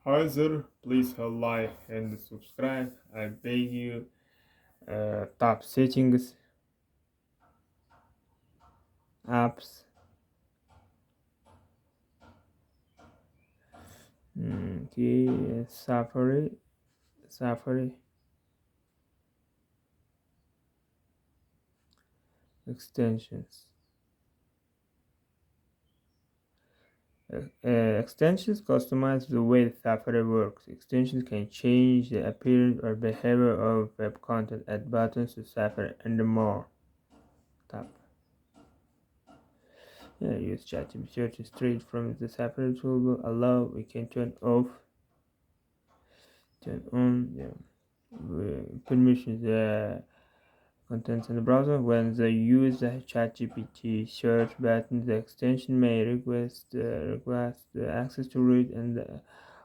However, please like and subscribe. I beg you. Top settings, apps, okay, Safari extensions. Extensions customize the way Safari works. Extensions can change the appearance or behavior of web content, add buttons to Safari, and more. Tap. Yeah, use ChatGPT search straight from the Safari toolbar. Allow, we can turn off, turn on. Yeah, permissions. Contents in the browser. When the user ChatGPT search button, the extension may request access to read and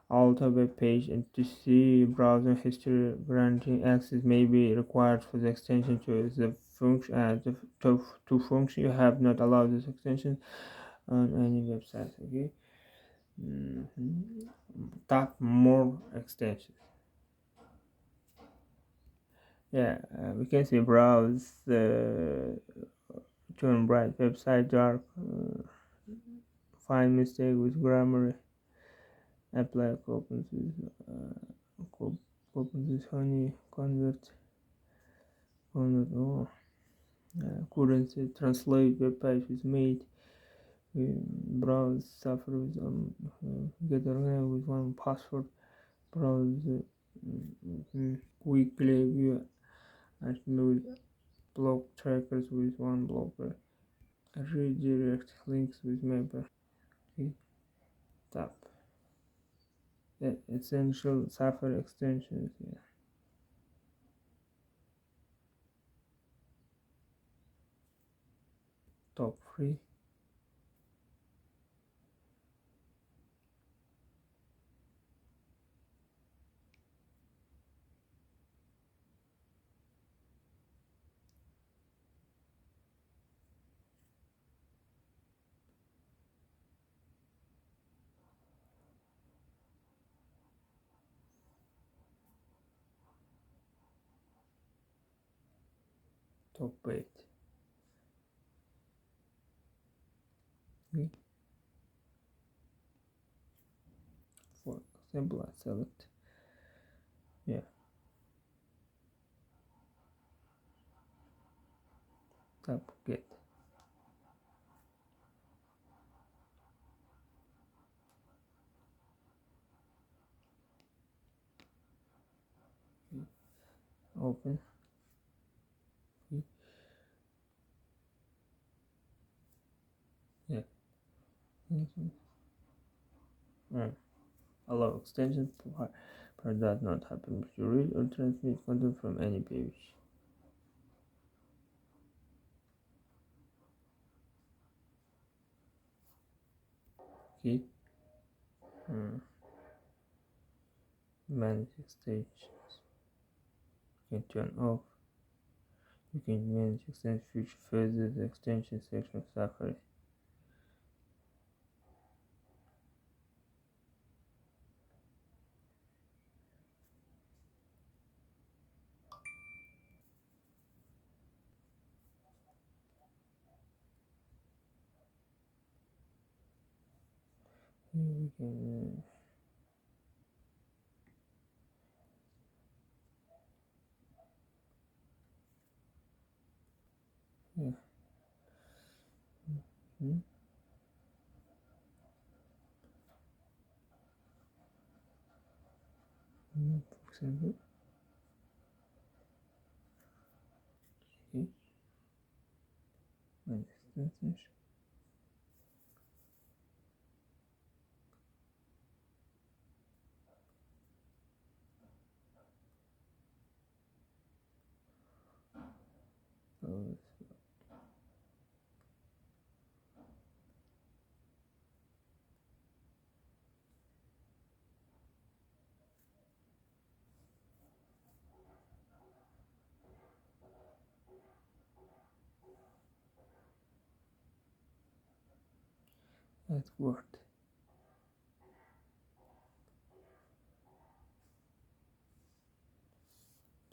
alter web page and to see browser history. Granting access may be required for the extension to the function. To function, you have not allowed this extension on any website. Okay. Tap more extensions. Yeah, we can see browse turn bright, website dark, find mistake with grammar, apply coupons with coupons with honey, convert. Oh, currency, translate web page with made, browse suffer with get organized with one password, browse quickly view and with block trackers with one blocker, redirect links with mapper. Okay, tap. Essential Safari extensions. Yeah. Top free. Top 8. Okay. For example, I select. Yeah. Tap get. Open. Okay. Yeah. Allow extension part does not happen if you read or transmit content from any page. Okay. Manage extensions. You can turn off. You can manage extension feature further the extension section of Safari. We can yeah. For example. Okay. Manage extensions. So that's worked.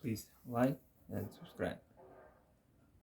Please like and subscribe.